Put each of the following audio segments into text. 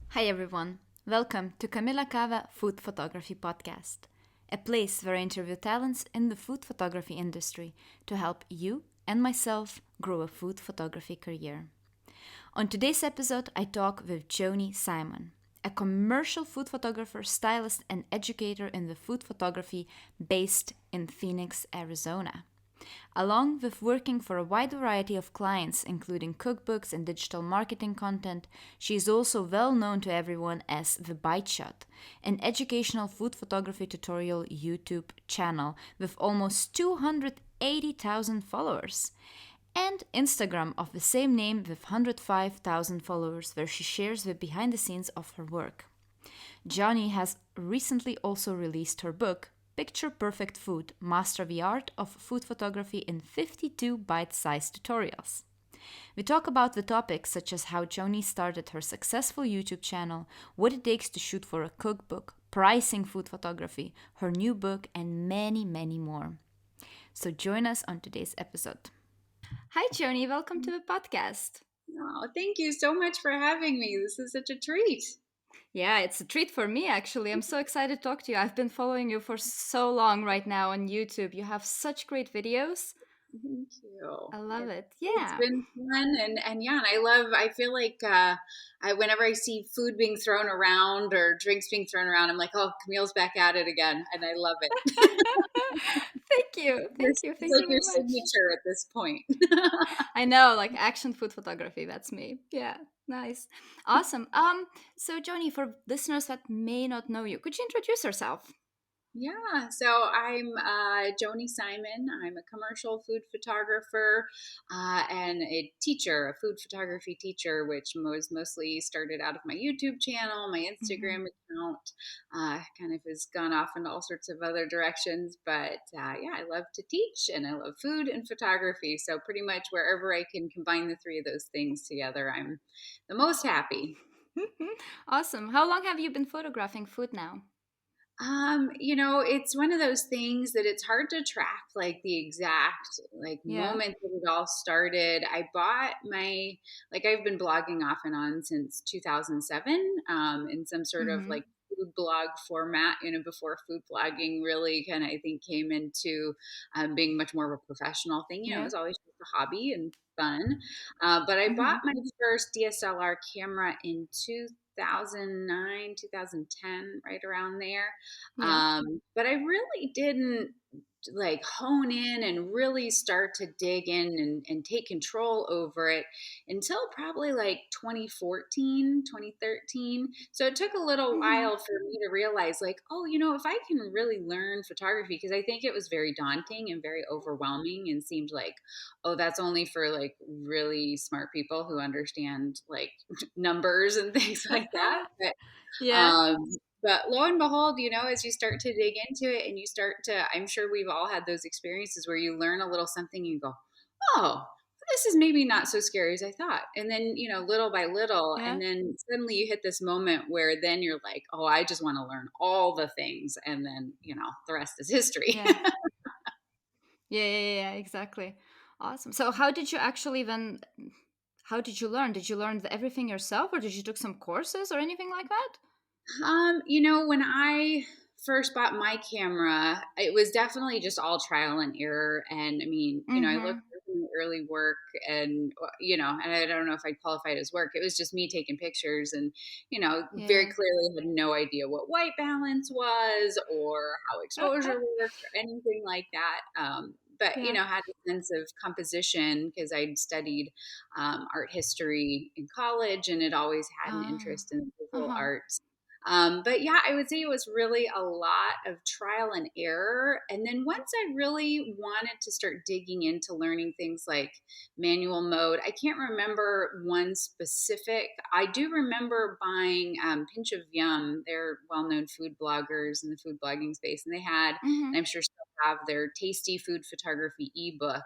Hi everyone, welcome to Camilla Cava Food Photography Podcast, a place where I interview talents in the food photography industry to help you and myself grow a food photography career. On today's episode, I talk with Joanie Simon, a commercial food photographer, stylist, and educator in the food photography based in Phoenix, Arizona. Along with working for a wide variety of clients, including cookbooks and digital marketing content, she is also well known to everyone as The Bite Shot, an educational food photography tutorial YouTube channel with almost 280,000 followers, and Instagram of the same name with 105,000 followers, where she shares the behind the scenes of her work. Joanie has recently also released her book, Picture Perfect Food: Master the Art of Food Photography in 52 bite-sized tutorials. We talk about the topics such as how Joanie started her successful YouTube channel, what it takes to shoot for a cookbook, pricing food photography, her new book, and many, many more. So join us on today's episode. Hi, Joanie. Welcome to the podcast. Oh, thank you so much for having me. This is such a treat. Yeah, it's a treat for me, actually. I'm so excited to talk to you. I've been following you for so long right now on YouTube. You have such great videos. Thank you. I love it. It's Yeah. been fun and yeah, and I feel like I whenever I see food being thrown around or drinks being thrown around, I'm like, oh, Camille's back at it again, and I love it. Thank you. Thank you. It's Thank like you your very much. signature at this point. I know, like action food photography, that's me. Yeah. Nice. Awesome. So Johnny, for listeners that may not know you, could you introduce yourself? Yeah, so I'm Joanie Simon. I'm a commercial food photographer and a teacher, a food photography teacher, which was mostly started out of my YouTube channel, my Mm-hmm. Instagram account. Kind of has gone off into all sorts of other directions, but yeah, I love to teach and I love food and photography. So pretty much wherever I can combine the three of those things together, I'm the most happy. Awesome. How long have you been photographing food now? It's one of those things that it's hard to track like the exact like Yeah. moment that it all started. I bought my like I've been blogging off and on since 2007 in some sort of Mm-hmm. like food blog format, before food blogging really kind of I think came into being much more of a professional thing. It Yeah. was always just a hobby and fun. But I Mm-hmm. bought my first DSLR camera in 2009, 2010, right around there. Yeah. But I really didn't like hone in and really start to dig in and take control over it until probably like 2014, 2013. So it took a little Mm-hmm. while for me to realize like, oh, if I can really learn photography, because I think it was very daunting and very overwhelming and seemed like, oh, that's only for like really smart people who understand like numbers and things like that. Yeah. Um, but lo and behold, as you start to dig into it and you start to, I'm sure we've all had those experiences where you learn a little something and you go, oh, this is maybe not so scary as I thought. And then, little by little, Yeah. and then suddenly you hit this moment where then you're like, oh, I just want to learn all the things. And then, the rest is history. Yeah. Yeah, yeah, yeah, yeah, exactly. Awesome. So how did you actually then how did you learn? Did you learn everything yourself or did you took some courses or anything like that? When I first bought my camera, it was definitely just all trial and error. And I mean, I looked Mm-hmm. at the early work and, and I don't know if I'd qualify it as work. It was just me taking pictures and, very Yeah. clearly had no idea what white balance was or how exposure worked or anything like that. But Yeah. had a sense of composition because I'd studied art history in college and had always had an Ah. interest in visual Uh-huh. arts. But yeah, I would say it was really a lot of trial and error. And then once I really wanted to start digging into learning things like manual mode, I can't remember one specific. I do remember buying Pinch of Yum. They're well known food bloggers in the food blogging space. And they had, and Mm-hmm. I'm sure still have their tasty food photography ebook.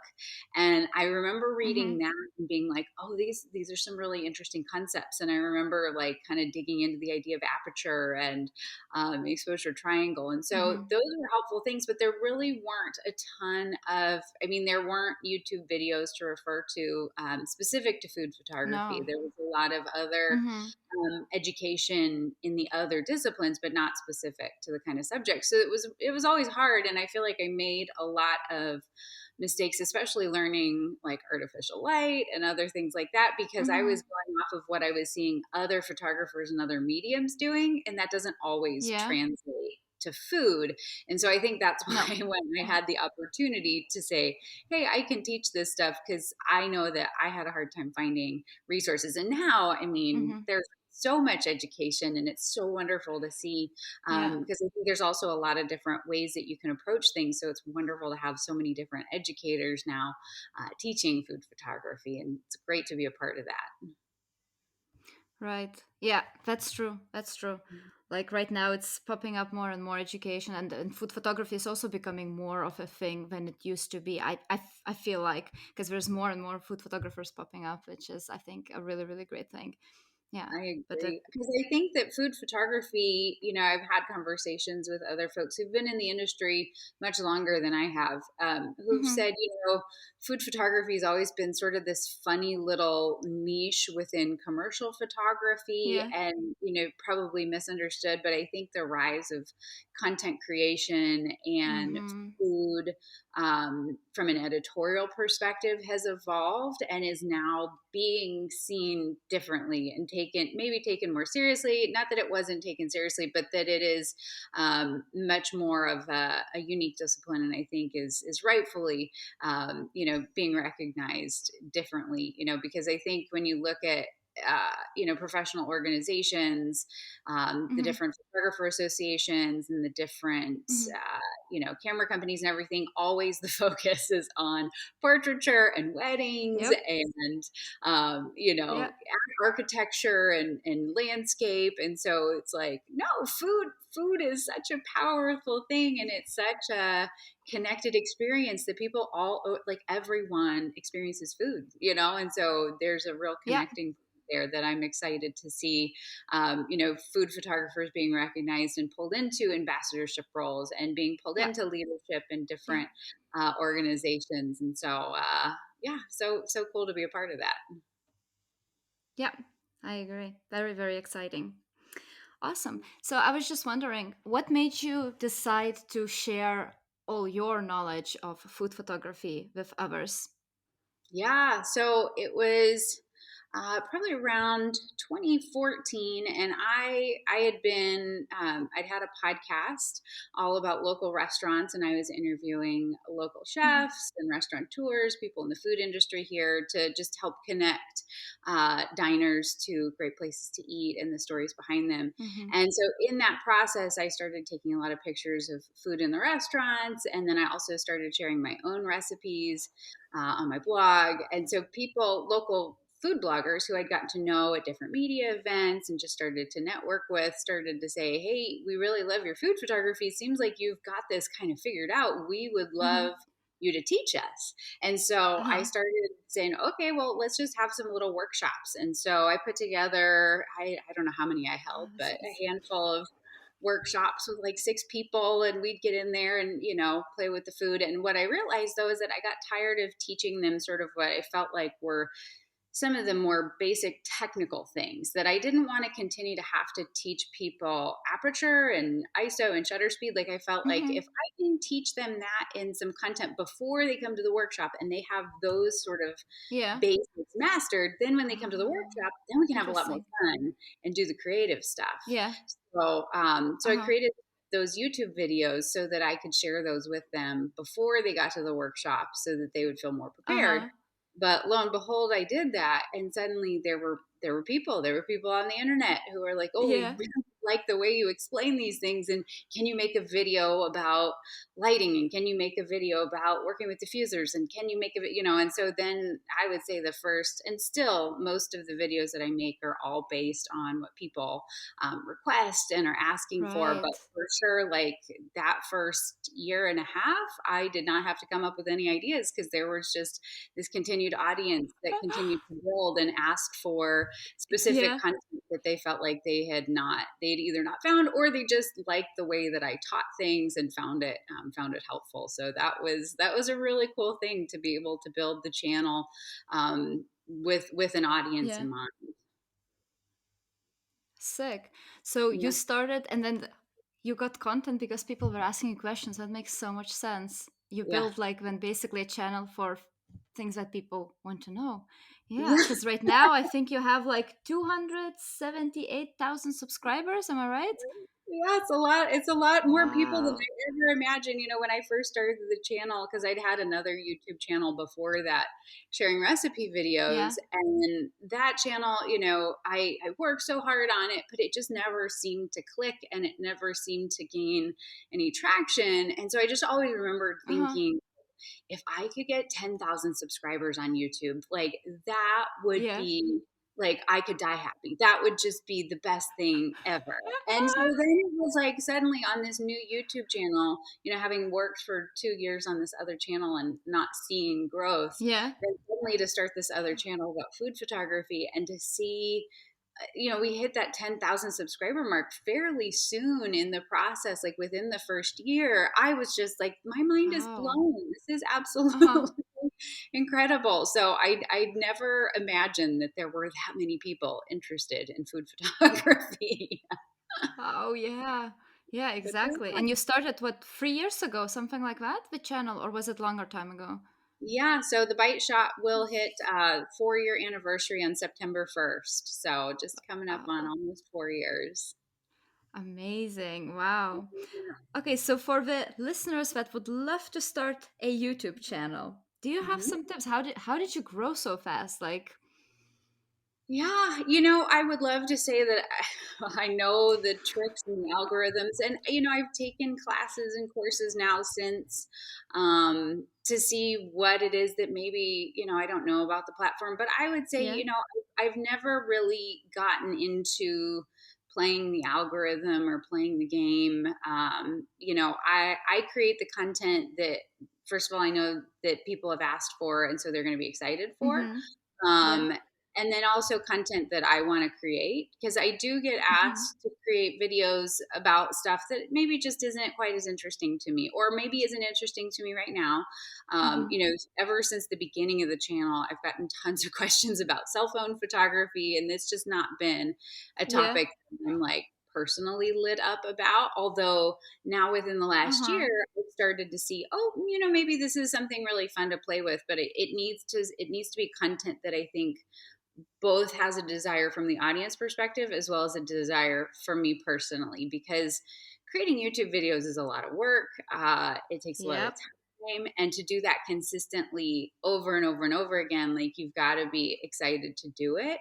And I remember Mm-hmm. reading that and being like, oh, these are some really interesting concepts. And I remember like kind of digging into the idea of aperture and exposure triangle. And so Mm-hmm. those were helpful things, but there really weren't a ton of, I mean, there weren't YouTube videos to refer to specific to food photography. No. There was a lot of other Mm-hmm. education in the other disciplines, but not specific to the kind of subject. So it was always hard, and I feel like I made a lot of mistakes, especially learning like artificial light and other things like that, because I Mm-hmm. was going off of what I was seeing other photographers and other mediums doing, and that doesn't always Yeah. translate to food. And so I think that's No. why when I had the opportunity to say, hey, I can teach this stuff, because I know that I had a hard time finding resources. And now, I mean, Mm-hmm. there's so much education, and it's so wonderful to see, Yeah. because I think there's also a lot of different ways that you can approach things. So it's wonderful to have so many different educators now teaching food photography, and it's great to be a part of that. Right. Yeah, that's true. That's true. Like right now, it's popping up more and more education, and food photography is also becoming more of a thing than it used to be. I feel like because there's more and more food photographers popping up, which is, I think, a really, really great thing. Yeah. I But agree, because I think that food photography, I've had conversations with other folks who've been in the industry much longer than I have, who've mhm. said, food photography has always been sort of this funny little niche within commercial photography, Yeah. and, probably misunderstood. But I think the rise of content creation and Mhm. food, from an editorial perspective, has evolved and is now being seen differently and taken more seriously. Not that it wasn't taken seriously, but that it is much more of a unique discipline, and I think is rightfully being recognized differently. Because I think when you look at professional organizations, the Mhm. different photographer associations, and the different Mhm. camera companies and everything, always the focus is on portraiture and weddings Yep. and Yeah. architecture and landscape. And so it's like, no, food is such a powerful thing, and it's such a connected experience that people all, like, everyone experiences food, and so there's a real Yeah. connecting there that I'm excited to see, food photographers being recognized and pulled into ambassadorship roles and being pulled Yeah. into leadership in Yeah. different organizations. And so, yeah, so cool to be a part of that. Yeah. I agree. Very, very exciting. Awesome. So I was just wondering, what made you decide to share all your knowledge of food photography with others? Yeah, so it was probably around 2014, and I had been I'd had a podcast all about local restaurants, and I was interviewing local Mhm. chefs and restaurateurs, people in the food industry here, to just help connect diners to great places to eat and the stories behind them. Mhm. And so in that process, I started taking a lot of pictures of food in the restaurants, and then I also started sharing my own recipes on my blog. And so local food bloggers who I'd gotten to know at different media events and just started to network with, started to say, hey, we really love your food photography. Seems like you've got this kind of figured out. We would Mhm. love you to teach us. And so I Uh-huh. started saying, okay, well, let's just have some little workshops. And so I put together, I don't know how many I Oh, held, this but is. a handful of workshops with like 6 people, and we'd get in there and play with the food. And what I realized, though, is that I got tired of teaching them sort of what I felt like were some of the more basic technical things, that I didn't want to continue to have to teach people aperture and ISO and shutter speed. Like, I felt like if Mhm. I can teach them that in some content before they come to the workshop, and they have those sort of Yeah. basics mastered, then when they come to the Oh, workshop, then we can have a lot more interesting. fun and do the creative stuff. Yeah. So I Uh-huh. created those YouTube videos so that I could share those with them before they got to the workshop, so that they would feel more prepared. Uh-huh. But lo and behold, I did that, and suddenly there were people on the internet who were like, "Oh, we Yeah. like the way you explain these things. And can you make a video about lighting? And can you make a video about working with diffusers? And can you make and so then I would say the first, and still most of the videos that I make are all based on what people request and are asking for. But Right. for sure, like that first year and a half, I did not have to come up with any ideas because there was just this continued audience that continued to build and ask for specific Yeah. content that they felt like they'd either not found, or they just liked the way that I taught things and found it helpful. So that was a really cool thing to be able to build the channel with an audience Yeah. in mind. Sick. So you Yeah. started and then you got content because people were asking you questions. That makes so much sense. You Yeah. build like when basically a channel for things that people want to know. Yeah, Yeah. because right now I think you have like 278,000 subscribers. Am I right? Yeah, it's a lot. It's a lot more people than Wow. I ever imagined. When I first started the channel, because I'd had another YouTube channel before that, sharing recipe videos, Yeah. and that channel, I worked so hard on it, but it just never seemed to click, and it never seemed to gain any traction. And so I just always remembered Uh huh. thinking, if I could get 10,000 subscribers on YouTube, like that would Yeah. be like I could die happy. That would just be the best thing ever. And so then it was like suddenly on this new YouTube channel, having worked for 2 years on this other channel and not seeing growth, Yeah. then suddenly to start this other channel about food photography and to see we hit that 10,000 subscriber mark fairly soon in the process, like within the first year. I was just like, my mind is Oh. blown. This is Uh huh. absolutely incredible. So I'd never imagined that there were that many people interested in food photography. Oh yeah. Yeah, But exactly. And you started what, 3 years ago, something like that, the channel, or was it longer time ago? yeah, so the Bite Shop will hit 4-year anniversary on September 1st. So just coming up on Oh, almost 4 years. amazing. Wow. Okay, so for the listeners that would love to start a YouTube channel, do you have Mhm. some tips? How did you grow so fast? Like, Yeah, I would love to say that I know the tricks and the algorithms, and I've taken classes and courses now since to see what it is that maybe I don't know about the platform. But I would say yeah. I've never really gotten into playing the algorithm or playing the game. I create the content that, first of all, I know that people have asked for, and so they're going to be excited for. Mm-hmm. Yeah. um, and then also content that I want to create, because I do get Mm-hmm. asked to create videos about stuff that maybe just isn't quite as interesting to me, or maybe isn't interesting to me right now. Mm-hmm. Ever since the beginning of the channel, I've gotten tons of questions about cell phone photography, and it's just not been a Yeah. topic I'm like personally lit up about. Although now within the last Uh-huh. year, I've started to see, oh, maybe this is something really fun to play with, but it needs to be content that I think both has a desire from the audience perspective as well as a desire for me personally, because creating YouTube videos is a lot of work. It takes a lot of Yep. time, and to do that consistently over and over and over again, like you've got to be excited to do it.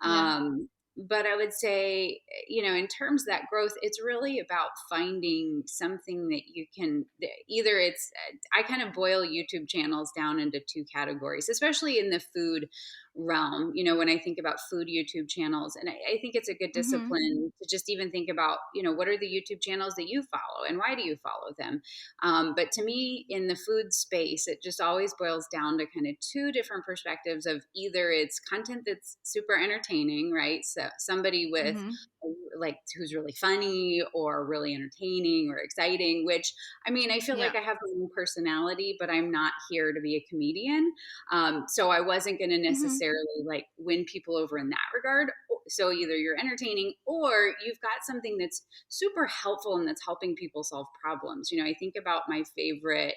Yeah. um, but I would say, in terms of that growth, it's really about finding something that you can either it's I kind of boil YouTube channels down into two categories, especially in the food realm. When I think about food YouTube channels, and I think it's a good Mm-hmm. discipline to just even think about, what are the YouTube channels that you follow and why do you follow them? But to me, in the food space, it just always boils down to kind of two different perspectives of either it's content that's super entertaining, right? So somebody with Mm-hmm. like who's really funny or really entertaining or exciting, which I mean, I feel Yeah. like I have my own personality, but I'm not here to be a comedian. So I wasn't going to Mm-hmm. necessarily like win people over in that regard. So either you're entertaining or you've got something that's super helpful and that's helping people solve problems. I think about my favorite,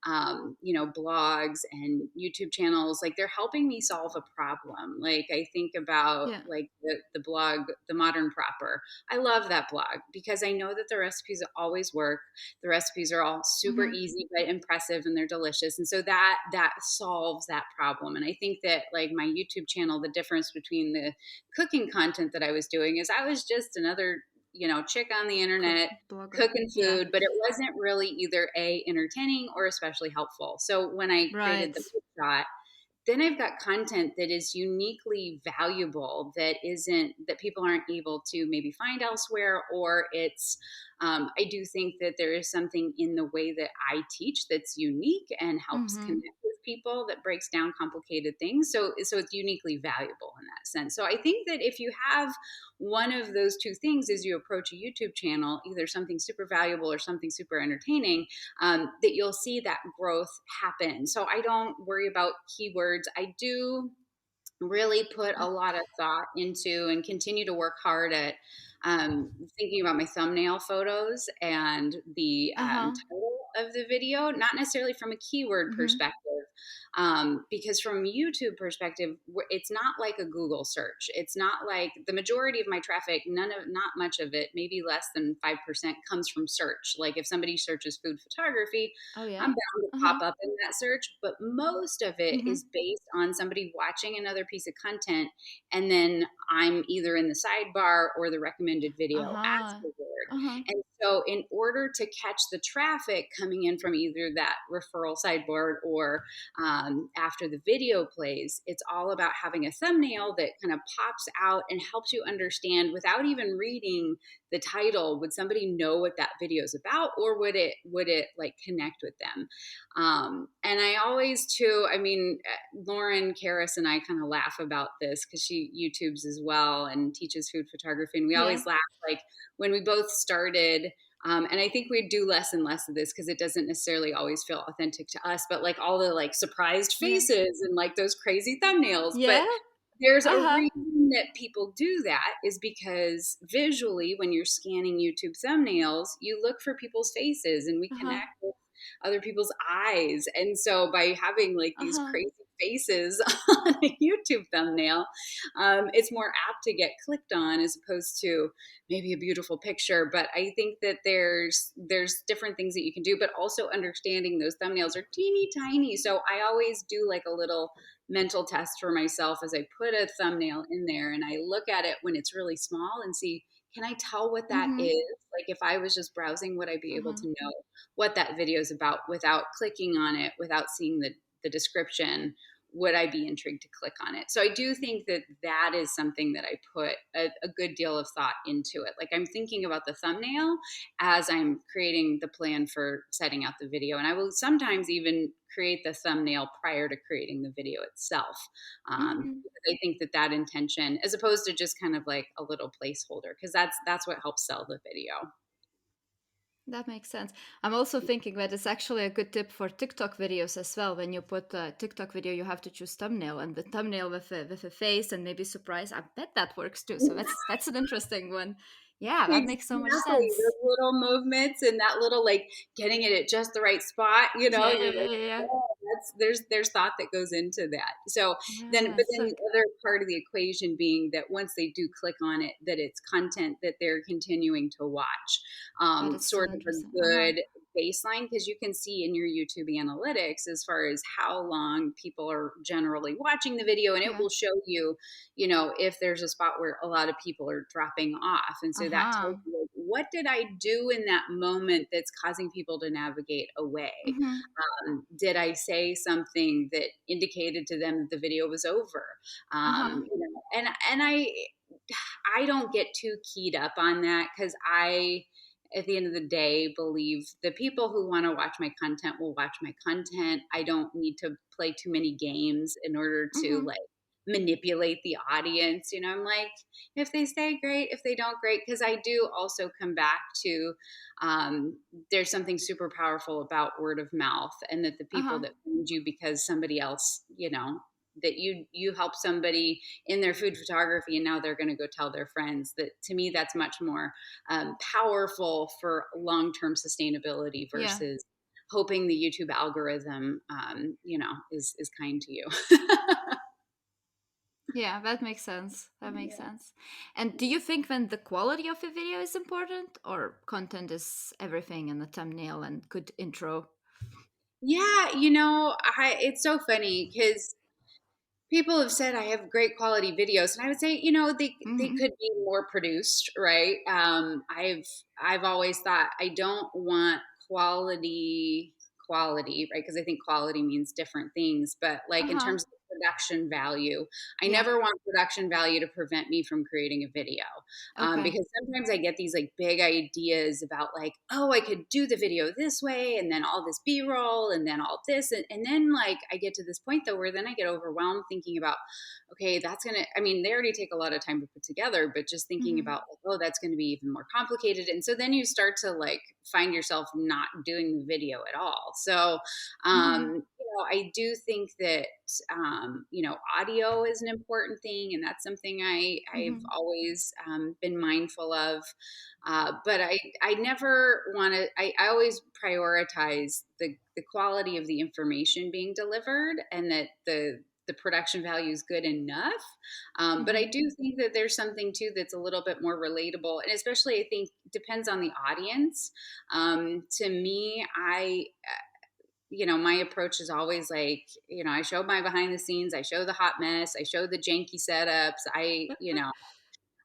blogs and YouTube channels, like they're helping me solve a problem. Like I think about Yeah. like the blog, The Modern Proper. I love that blog because I know that the recipes always work. The recipes are all super Mm-hmm. easy but impressive, and they're delicious, and so that solves that problem. And I think that like my YouTube channel, the difference between the cooking content that I was doing is I was just another chick on the Cook internet blogger. cooking Yeah. food, but it wasn't really either entertaining or especially helpful. So when I created Right. the Book Shot, then I've got content that is uniquely valuable that people aren't able to maybe find elsewhere, or I do think that there is something in the way that I teach that's unique and helps Mm-hmm. connect with people, that breaks down complicated things. So it's uniquely valuable in that sense. So I think that if you have one of those two things as you approach a YouTube channel, either something super valuable or something super entertaining, that you'll see that growth happen. So I don't worry about keywords. I do really put a lot of thought into and continue to work hard at thinking about my thumbnail photos and the Uh-huh. title of the video, not necessarily from a keyword Mm-hmm. perspective, because from a YouTube perspective, it's not like a Google search. It's not like the majority of my traffic, not much of it, maybe less than 5% comes from search. Like if somebody searches food photography, Oh I'm yeah. bound to pop Uh-huh. up in that search, but most of it Mm-hmm. is based on somebody watching another piece of content, and then I'm either in the sidebar or the recommended video Uh-huh. afterward. Uh-huh. And so, in order to catch the traffic coming in from either that referral sideboard or after the video plays, it's all about having a thumbnail that kind of pops out and helps you understand without even reading the title. Would somebody know what that video is about, or would it like connect with them? And I always too, I mean, Lauren Karras and I kind of laugh about this because she YouTubes as well and teaches food photography, and we Yeah. always laugh, like when we both started. And I think we do less and less of this because it doesn't necessarily always feel authentic to us, but like all the like surprised Yeah. faces and like those crazy thumbnails. But Yeah. there's a Uh-huh. reason that people do that, is because visually, when you're scanning YouTube thumbnails, you look for people's faces and we Uh-huh. connect with other people's eyes. And so by having like these Uh-huh. crazy faces on a YouTube thumbnail, it's more apt to get clicked on as opposed to maybe a beautiful picture. But I think that there's different things that you can do, but also understanding those thumbnails are teeny tiny. So I always do like a little mental test for myself as I put a thumbnail in there, and I look at it when it's really small and see, can I tell what that Mm-hmm. is? Like if I was just browsing, would I be able Uh-huh. to know what that video is about without clicking on it, without seeing the description? Would I be intrigued to click on it? So I do think that that is something that I put a good deal of thought into it. Like I'm thinking about the thumbnail as I'm creating the plan for setting out the video. And I will sometimes even create the thumbnail prior to creating the video itself. Mm-hmm. Because I think that that intention, as opposed to just kind of like a little placeholder, because that's what helps sell the video. That makes sense. I'm also thinking that it's actually a good tip for TikTok videos as well. When you put a TikTok video, you have to choose thumbnail, and the thumbnail with a face and maybe surprise. I bet that works too. So that's an interesting one. Yeah, that makes so much Exactly. sense. Those little movements and that little like getting it at just the right spot, Yeah, you're yeah, yeah, like, yeah, yeah. oh, there's thought that goes into that. So Yeah, but it's then the like, other part of the equation being that once they do click on it, that it's content that they're continuing to watch. that is Sort so of a interesting. Uh-huh. good baseline, because you can see in your YouTube analytics as far as how long people are generally watching the video, and it Yeah. will show you, if there's a spot where a lot of people are dropping off. And so that Uh-huh. tells you, like, what did I do in that moment that's causing people to navigate away? Mm-hmm. Did I say something that indicated to them that the video was over? Uh-huh. And I don't get too keyed up on that, because I, at the end of the day, believe the people who want to watch my content will watch my content. I don't need to play too many games in order to Mm-hmm. like manipulate the audience. I'm like, if they stay, great. If they don't, great. Because I do also come back to, there's something super powerful about word of mouth, and that the people Uh-huh. that find you because somebody else, that you help somebody in their food photography, and now they're going to go tell their friends. That, to me, that's much more powerful for long-term sustainability Yeah. versus hoping the YouTube algorithm, is kind to you. Yeah, that makes sense. That makes sense. And do you think then the quality of the video is important, or content is everything and the thumbnail and good intro? Yeah, it's so funny because People have said I have great quality videos, and I would say, they Mm-hmm. could be more produced, right? I've always thought I don't want quality, right? Because I think quality means different things, but like in Uh-huh. terms of production value, I Yeah. never want production value to prevent me from creating a video. Okay. Because sometimes I get these like big ideas about like, oh, I could do the video this way, and then all this B-roll, and then all this, and then like I get to this point though where then I get overwhelmed thinking about, okay, I mean, they already take a lot of time to put together, but just thinking Mm-hmm. about like, oh, that's going to be even more complicated, and so then you start to like find yourself not doing the video at all. So Mm-hmm. I do think that audio is an important thing, and that's something I've Mm-hmm. always been mindful of. But I never want to. I always prioritize the quality of the information being delivered, and that the production value is good enough. But I Mm-hmm. do think that there's something too that's a little bit more relatable, and especially I think depends on the audience. To me, my approach is always like, I show my behind the scenes, I show the hot mess, I show the janky setups.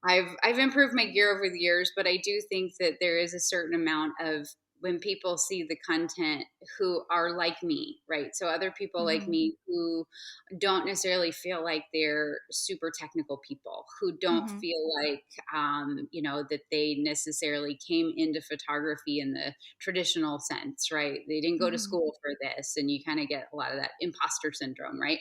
I've improved my gear over the years, but I do think that there is a certain amount of when people see the content who are like me, right? So other people like Mm-hmm. me who don't necessarily feel like they're super technical people, who don't Mm-hmm. feel like that they necessarily came into photography in the traditional sense, right? They didn't go to Mm-hmm. school for this, and you kind of get a lot of that imposter syndrome, right?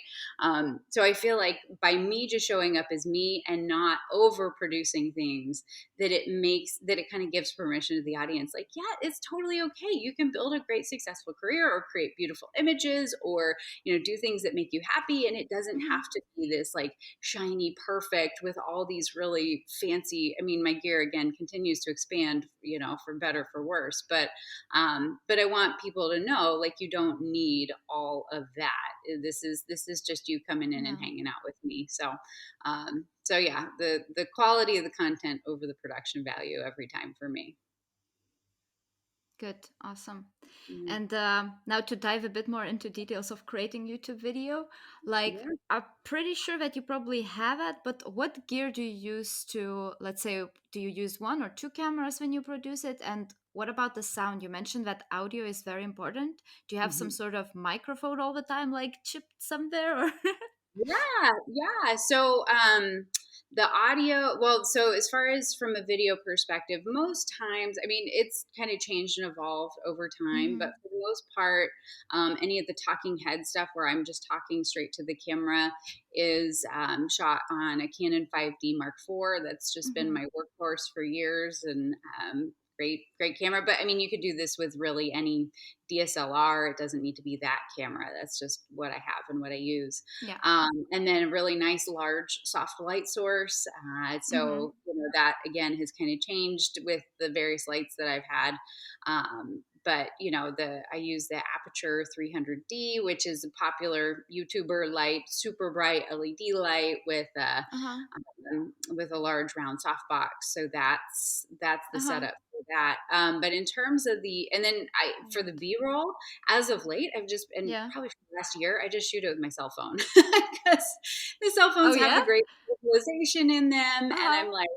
So I feel like by me just showing up as me and not overproducing things, that it kind of gives permission to the audience, like, yeah, it's totally okay. You can build a great, successful career or create beautiful images or, do things that make you happy. And it doesn't Mm-hmm. have to be this like shiny, perfect with all these really fancy. I mean, my gear again continues to expand, for better, for worse. But I want people to know, like, you don't need all of that. This is just you coming in and No. hanging out with me. So yeah, the quality of the content over the production value every time for me. Good. Awesome. Mm, And now to dive a bit more into details of creating YouTube video, like yeah. I'm pretty sure that you probably have it, but what gear do you use to, let's say, do you use one or two cameras when you produce it? And what about the sound? You mentioned that audio is very important. Do you have some Mhm. sort of microphone all the time, like chipped somewhere? Or Yeah, yeah. So, the audio, well, so as far as from a video perspective, most times, I mean, it's kind of changed and evolved over time, but mm-hmm. for the most part, any of the talking head stuff where I'm just talking straight to the camera is shot on a Canon 5D Mark IV. That's just been Mm-hmm. my workhorse for years, and great, great camera. But I mean, you could do this with really any DSLR. It doesn't need to be that camera. That's just what I have and what I use. Yeah. And then a really nice large soft light source. Mm-hmm. So that again has kind of changed with the various lights that I've had. But the I use the Aperture 300D, which is a popular YouTuber light, super bright LED light Uh-huh. with a large round softbox. So that's the Uh-huh. setup for that. But in terms of and then I for the Great. B roll, as of late, I've just been Yeah. probably for the last year, I just shoot it with my cell phone because the cell Oh phones have yeah? the great visualization in them, and Uh-huh. I'm like,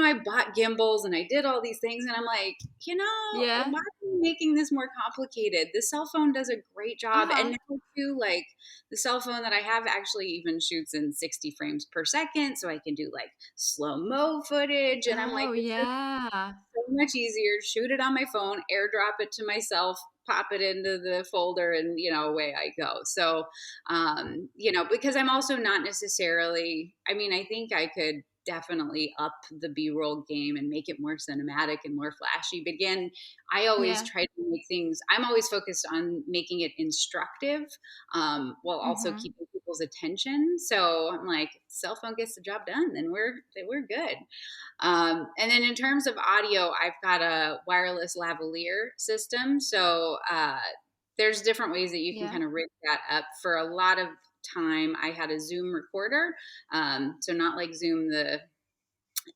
I bought gimbals and I did all these things, and I'm like, Yeah. why are we making this more complicated? The cell phone does a great job, and Uh-huh. now too, like the cell phone that I have actually even shoots in 60 frames per second, so I can do like slow mo footage, and I'm like, Oh this is yeah. so much easier. Shoot it on my phone, airdrop it to myself, pop it into the folder, and away I go. So because I'm also not necessarily, I mean, I think I could definitely up the B-roll game and make it more cinematic and more flashy, but again, I always Yeah. try to make things, I'm always focused on making it instructive, while also Mm-hmm. keeping people's attention. So I'm like, cell phone gets the job done, then we're good. And then in terms of audio, I've got a wireless lavalier system. So there's different ways that you can Yeah. kind of rig that up. For a lot of time, I had a Zoom recorder. So not like Zoom, the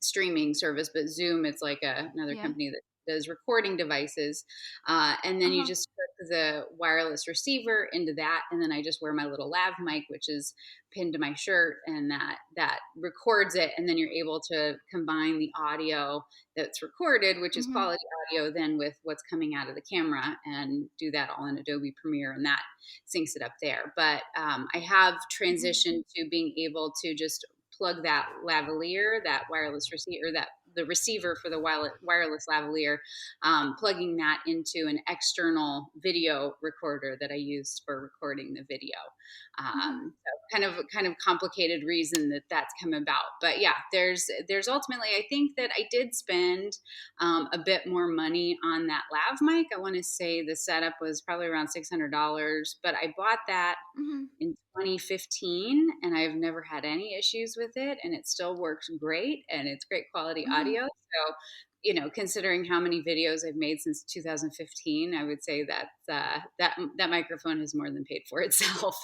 streaming service, but Zoom, it's like another Yeah. company that does recording devices. And then you Uh-huh. just, because the wireless receiver into that, and then I just wear my little lav mic, which is pinned to my shirt, and that records it, and then you're able to combine the audio that's recorded, which is Mm-hmm. quality audio, then with what's coming out of the camera, and do that all in Adobe Premiere, and that syncs it up there. But I have Mm-hmm. transitioned to being able to just plug that lavalier, that wireless receiver, that the receiver for the wireless lavalier, plugging that into an external video recorder that I used for recording the video. Mm-hmm. So kind of complicated reason that that's come about, but yeah, there's ultimately, I think that I did spend a bit more money on that lav mic. I want to say the setup was probably around $600, but I bought that Mm-hmm. in 2015, and I've never had any issues with it, and it still works great, and it's great quality Mm-hmm. audio. So, considering how many videos I've made since 2015, I would say that that microphone has more than paid for itself.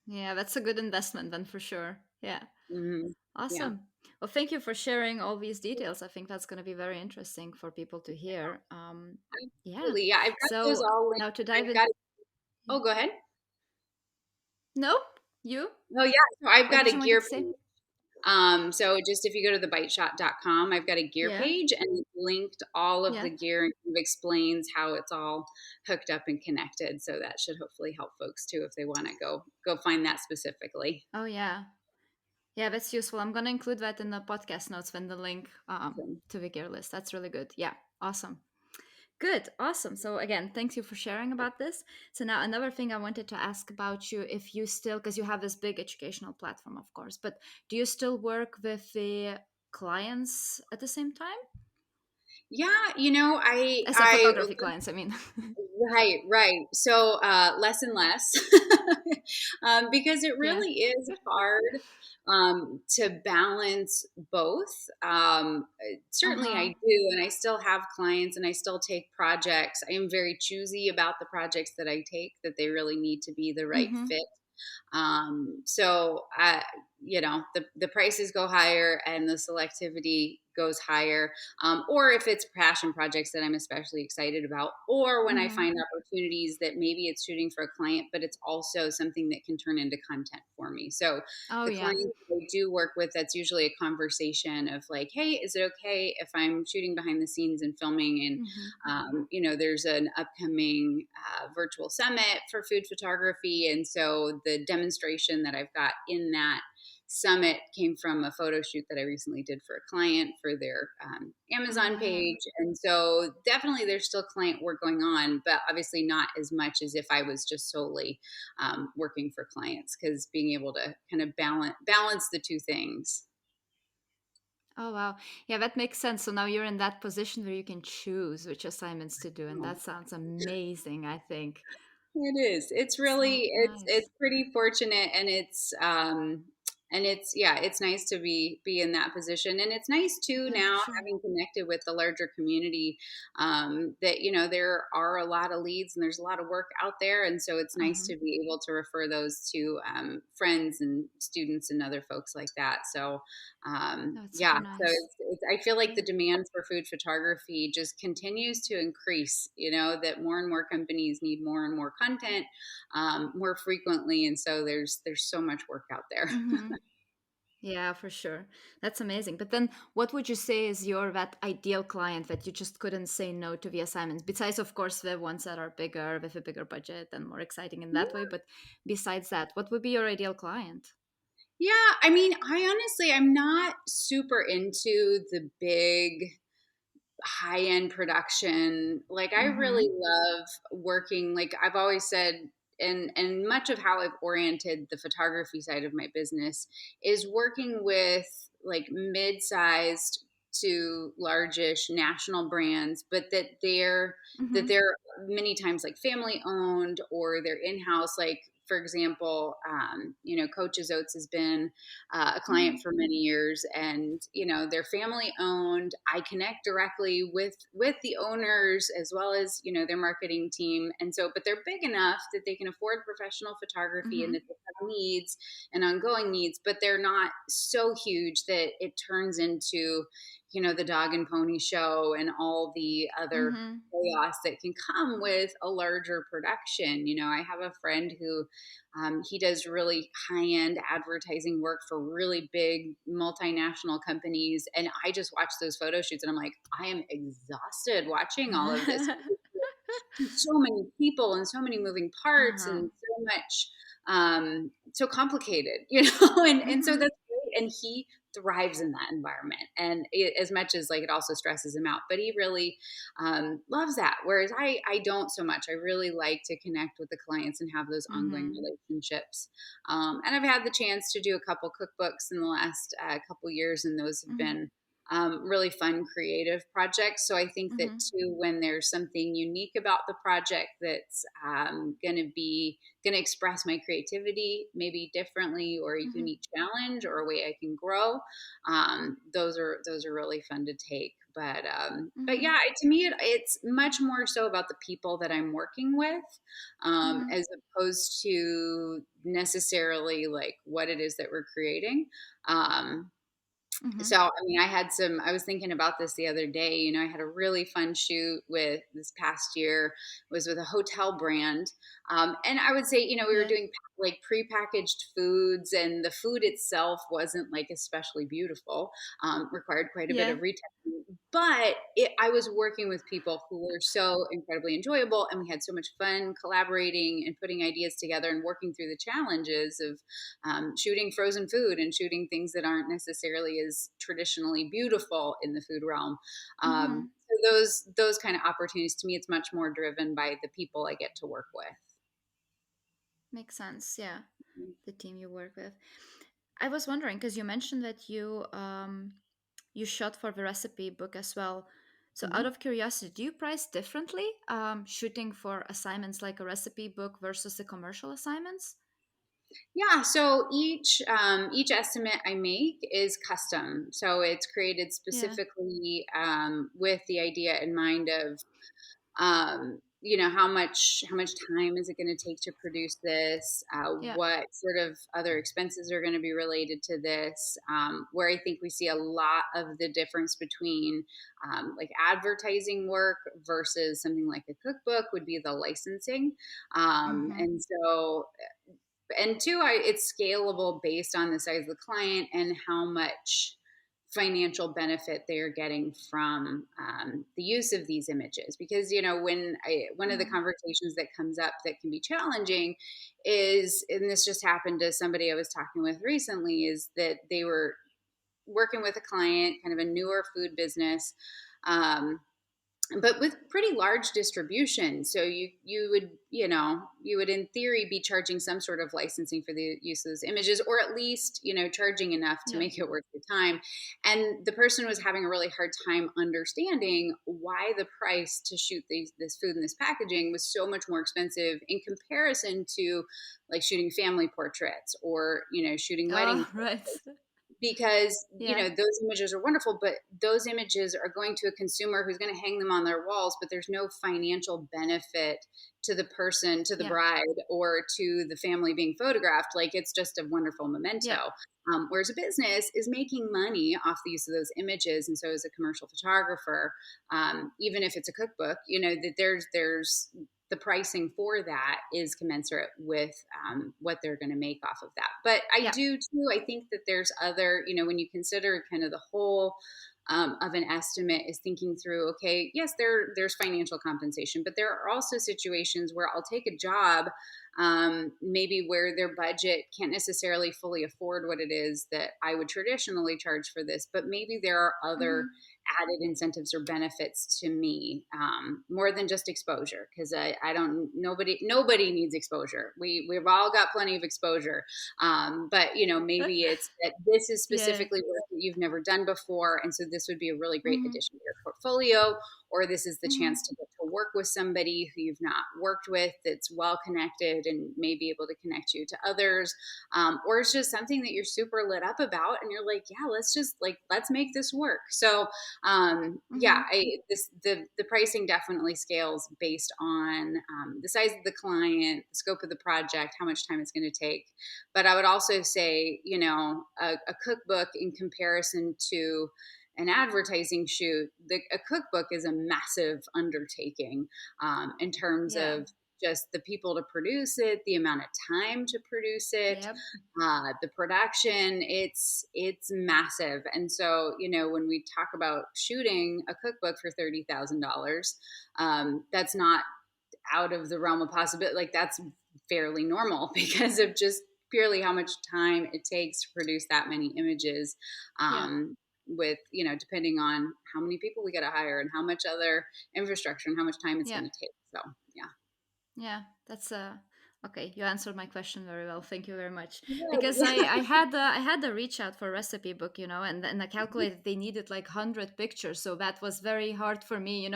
Yeah, that's a good investment then for sure. Yeah. Hmm. Yeah, Awesome. Well, thank you for sharing all these details. I think that's going to be very interesting for people to hear. Yeah. absolutely. Yeah, I've got those So all linked. now to dive I've in. got. Yeah. Oh, go ahead. No, you? Oh, yeah. So I've What got did a you wanted gear to say? page. So just if you go to thebiteshot.com, I've got a gear Yeah. page, and it's linked all of Yeah. the gear, and kind of explains how it's all hooked up and connected. So that should hopefully help folks too if they want to go find that specifically. Oh, yeah. Yeah, that's useful. I'm going to include that in the podcast notes when the link Awesome. to the gear list. That's really good. Yeah. Awesome. Good, awesome. So again, thanks you for sharing about this. So now another thing I wanted to ask about you, if you still, because you have this big educational platform, of course, but do you still work with the clients at the same time Yeah, as a I photography clients? I mean, right, right. So less and less, because it yeah. really is hard to balance both. Uh Certainly, I huh. do, and I still have clients, and I still take projects. I am very choosy about the projects that I take; that they really need to be the right Mm-hmm. fit. So the prices go higher and the selectivity goes higher. Or if it's passion projects that I'm especially excited about, or when I Mm-hmm. find opportunities that maybe it's shooting for a client, but it's also something that can turn into content for me. So Oh the yeah. clients I do work with, that's usually a conversation of like, hey, is it okay if I'm shooting behind the scenes and filming? And Mm-hmm. there's an upcoming virtual summit for food photography. And so the demonstration that I've got in that summit came from a photo shoot that I recently did for a client for their Oh Amazon wow. page. And so definitely there's still client work going on, but obviously not as much as if I was just solely working for clients, because being able to kind of balance the two things. Oh wow. Yeah, that makes sense. So now you're in that position where you can choose which assignments to do, and that sounds amazing, I think. It is. It's So really it's nice. pretty fortunate, and it's yeah, it's nice to be in that position, and it's nice too Yeah, for now sure. having connected with the larger community, that there are a lot of leads and there's a lot of work out there, and so it's nice Uh-huh. to be able to refer those to friends and students and other folks like that. So That's yeah, super so nice. I feel like the Yeah. demand for food photography just continues to increase. That more and more companies need more and more content more frequently, and so there's so much work out there. Mm-hmm. Yeah, for sure. That's amazing. But then what would you say is your that ideal client that you just couldn't say no to the assignments? Besides, of course, the ones that are bigger with a bigger budget and more exciting in that way. But besides that, what would be your ideal client? Yeah, I mean, I'm not super into the big high end production. Like I Mm-hmm. really love working, like I've always said, and much of how I've oriented the photography side of my business is working with like mid-sized to largish national brands, but that Mm-hmm. they're many times like family owned, or they're in-house. Like for example, Coach's Oats has been a Mm-hmm. client for many years, and they're family owned. I connect directly with the owners as well as their marketing team, and so but they're big enough that they can afford professional photography, and Mm-hmm. that they needs and ongoing needs, but they're not so huge that it turns into, the dog and pony show and all the other Mm-hmm. chaos that can come with a larger production. I have a friend who he does really high-end advertising work for really big multinational companies, and I just watch those photo shoots and I'm like, I am exhausted watching all of this. So many people and so many moving parts Uh-huh. and so much so complicated, and so Mm-hmm. that's great, and he thrives in that environment, and as much as like it also stresses him out, but he really loves that, whereas I don't so much. I really like to connect with the clients and have those ongoing Mm-hmm. relationships, and I've had the chance to do a couple cookbooks in the last couple years, and those have Mm-hmm. been really fun creative projects. So I think that Mm-hmm. too, when there's something unique about the project that's going to express my creativity maybe differently, or a Mm-hmm. unique challenge or a way I can grow, those are really fun to take. But Mm-hmm. yeah, to me it's much more so about the people that I'm working with, Mm-hmm. as opposed to necessarily like what it is that we're creating. Um, Mm-hmm. so, I mean, I was thinking about this the other day. I had a really fun shoot with this past year, was with a hotel brand. And I would say, we were Yeah. doing like prepackaged foods, and the food itself wasn't like especially beautiful, required quite a bit Yeah. of retouching. But I was working with people who were so incredibly enjoyable, and we had so much fun collaborating and putting ideas together and working through the challenges of shooting frozen food and shooting things that aren't necessarily as traditionally beautiful in the food realm. Mm-hmm. So those kind of opportunities, to me, it's much more driven by the people I get to work with. Makes sense. Yeah. The team you work with. I was wondering because you mentioned that you shot for the recipe book as well. So Mhm. out of curiosity, do you price differently shooting for assignments like a recipe book versus the commercial assignments? Yeah, so each estimate I make is custom. So it's created Yeah. specifically with the idea in mind of how much time is it going to take to produce this, Yeah. what sort of other expenses are going to be related to this, where I think we see a lot of the difference between like advertising work versus something like a cookbook would be the licensing. Mm-hmm. And so and two, it's scalable based on the size of the client and how much financial benefit they are getting from the use of these images. Because one of the Mm-hmm. conversations that comes up that can be challenging is, and this just happened to somebody I was talking with recently, is that they were working with a client, kind of a newer food business. Um, but with pretty large distribution, so you would in theory be charging some sort of licensing for the use of those images, or at least charging enough to Yeah. make it worth the time. And the person was having a really hard time understanding why the price to shoot this food and this packaging was so much more expensive in comparison to like shooting family portraits, or shooting wedding, Oh, right. because Yeah. those images are wonderful, but those images are going to a consumer who's going to hang them on their walls, but there's no financial benefit to the person, to the Yeah. bride, or to the family being photographed. Like, it's just a wonderful memento. Yeah. Whereas a business is making money off the use of those images, and so is a commercial photographer, even if it's a cookbook, that there's the pricing for that is commensurate with what they're going to make off of that. But I Yeah. do too. I think that there's other, when you consider kind of the whole of an estimate, is thinking through, okay, yes, there's financial compensation, but there are also situations where I'll take a job, maybe where their budget can't necessarily fully afford what it is that I would traditionally charge for this, but maybe there are other Mm-hmm. added incentives or benefits to me, more than just exposure, because I don't nobody needs exposure. We've all got plenty of exposure, but maybe it's that this is Yeah. specifically work that you've never done before, and so this would be a really great Mm-hmm. addition to your portfolio, or this is the Mm-hmm. chance to get to work with somebody who you've not worked with that's well connected and may be able to connect you to others. Or it's just something that you're super lit up about and you're like, yeah, let's make this work. So yeah, Mm-hmm. the pricing definitely scales based on the size of the client, the scope of the project, how much time it's going to take. But I would also say, a cookbook in comparison to an advertising shoot, a cookbook is a massive undertaking in terms Yeah. of just the people to produce it, the amount of time to produce it, Yep. the production. It's massive. And so, when we talk about shooting a cookbook for $30,000, that's not out of the realm of possibility. Like that's fairly normal because of just purely how much time it takes to produce that many images. Yeah. With depending on how many people we got to hire and how much other infrastructure and how much time it's Yeah. going to take. So yeah. Yeah, that's okay. You answered my question very well. Thank you very much. Because Yeah. I had the reach out for recipe book, and I calculated they needed like 100 pictures, so that was very hard for me,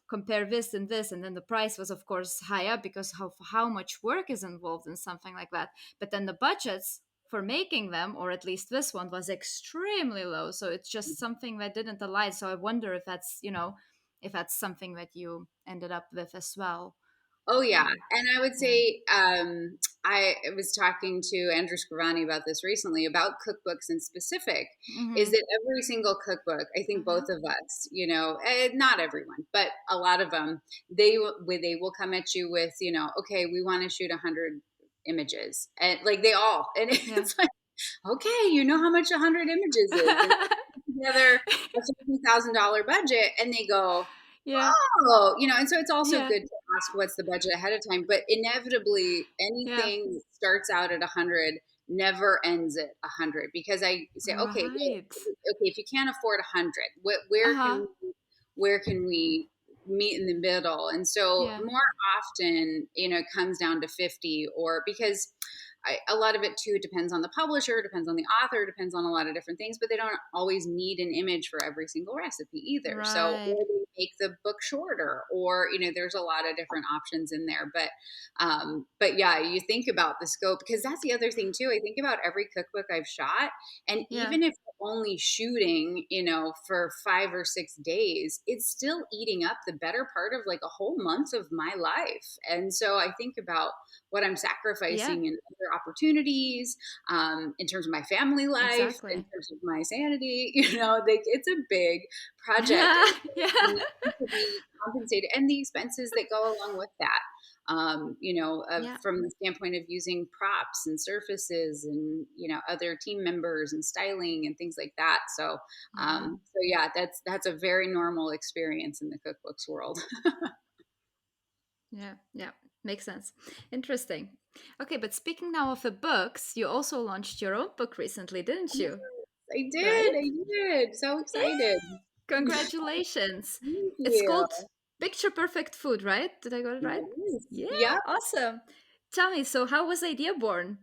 compare this and this, and then the price was of course high up because how much work is involved in something like that. But then the budgets for making them, or at least this one, was extremely low. So it's just something that didn't align. So I wonder if that's something that you ended up with as well. Oh yeah, Um, and I would yeah. say I was talking to Andrew Scrivani about this recently about cookbooks in specific. Is Mm-hmm. that every single cookbook? I think Uh-huh. both of us, not everyone, but a lot of them, they will come at you with, okay, we want to shoot 100 images, and like they all, and Yeah. it's like, okay, you know how much 100 images is, and together a $50,000 budget, and they go, Yeah. oh, and so it's also Yeah. good to ask what's the budget ahead of time. But inevitably, Yeah. anything that starts out at 100 never ends at 100 because I say, okay, well, Right. okay, if you can't afford 100, where Uh-huh. can we meet in the middle? And so Yeah. more often, it comes down to 50 or because a lot of it too depends on the publisher, depends on the author, depends on a lot of different things, but they don't always need an image for every single recipe either. So, Right. or they make the book shorter, or there's a lot of different options in there. But yeah, you think about the scope because that's the other thing too. I think about every cookbook I've shot, and Yeah. even if we're only shooting, for 5 or 6 days, it's still eating up the better part of like a whole month of my life. And so I think about what I'm Yeah. sacrificing in other opportunities, in terms of my family life, in Exactly. terms of my sanity. Like it's a big project Yeah. and Yeah. needs to be compensated, and the expenses that go along with that. Yeah. From the standpoint of using props and surfaces and other team members and styling and things like that. So, Yeah. so yeah, that's a very normal experience in the cookbooks world. Yeah. Yeah. Makes sense. Interesting. Okay, but speaking now of the books, you also launched your own book recently, didn't you? I Right? did. I did. So Yeah. excited. Congratulations. Thank It's you. called Picture Perfect Food, right? Did I got it right? Yes. Yeah, Yep. awesome. Tell me, so how was the idea born?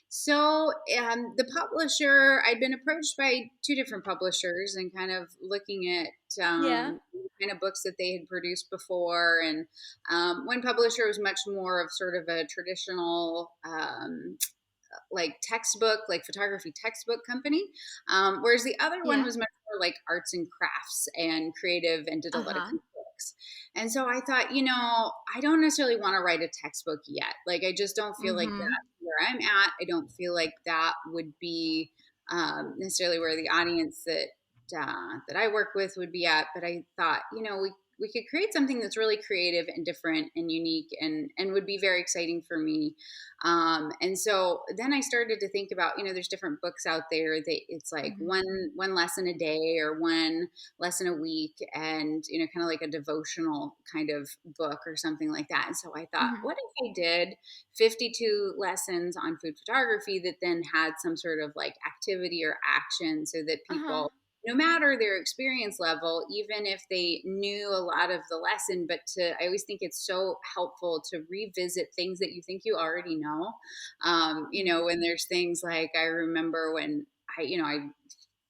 So the publisher, I'd been approached by two different publishers and kind of looking at Yeah. kind of books that they had produced before. And one publisher was much more of sort of a traditional like textbook, like photography textbook company. Whereas the other one Yeah. was much more like arts and crafts and creative and did a lot of Uh-huh. cookbooks. And so I thought, I don't necessarily want to write a textbook yet. Like, I just don't feel like Mm-hmm. that's where I'm at. I don't feel like that would be necessarily where the audience that I work with would be at. But I thought, we could create something that's really creative and different and unique and would be very exciting for me. And so then I started to think about, there's different books out there that it's like Mm-hmm. one lesson a day or one lesson a week, and kind of like a devotional kind of book or something like that. And so I thought, Mm-hmm. what if I did 52 lessons on food photography that then had some sort of like activity or action so that Uh-huh. people, no matter their experience level, even if they knew a lot of the lesson, but I always think it's so helpful to revisit things that you think you already know. Yeah. When there's things like, I remember when I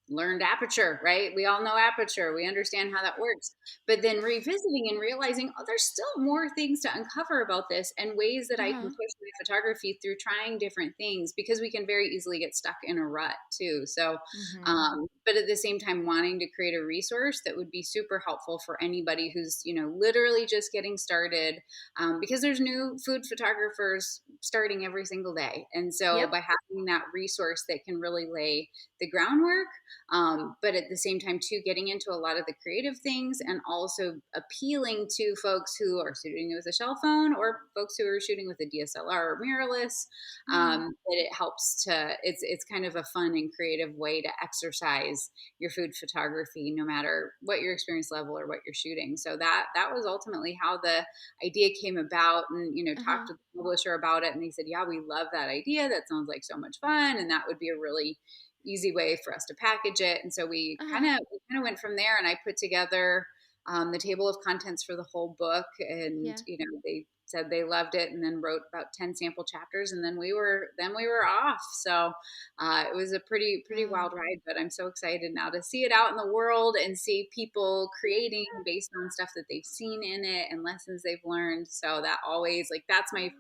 learned aperture, right? We all know aperture. We understand how that works. But then revisiting and realizing, oh, there's still more things to uncover about this and ways that I can Uh-huh. push my photography through trying different things, because we can very easily get stuck in a rut too. So, Mm-hmm. but at the same time, wanting to create a resource that would be super helpful for anybody who's, literally just getting started, because there's new food photographers starting every single day. And so Yep. by having that resource that can really lay the groundwork, but at the same time too, getting into a lot of the creative things, and also appealing to folks who are shooting with a cell phone, or folks who are shooting with a DSLR or mirrorless. Mm-hmm. That it helps to, it's kind of a fun and creative way to exercise your food photography, no matter what your experience level or what you're shooting. So that was ultimately how the idea came about. And talked Uh-huh. to the publisher about it, and they said, yeah, we love that idea, that sounds like so much fun, and that would be a really easy way for us to package it. And so we kind Uh-huh. of went from there, and I put together the table of contents for the whole book. And Yeah. they said they loved it, and then wrote about 10 sample chapters, and then we were off. So it was a pretty Wow. wild ride, but I'm so excited now to see it out in the world and see people creating based on stuff that they've seen in it and lessons they've learned. So that always, like, that's my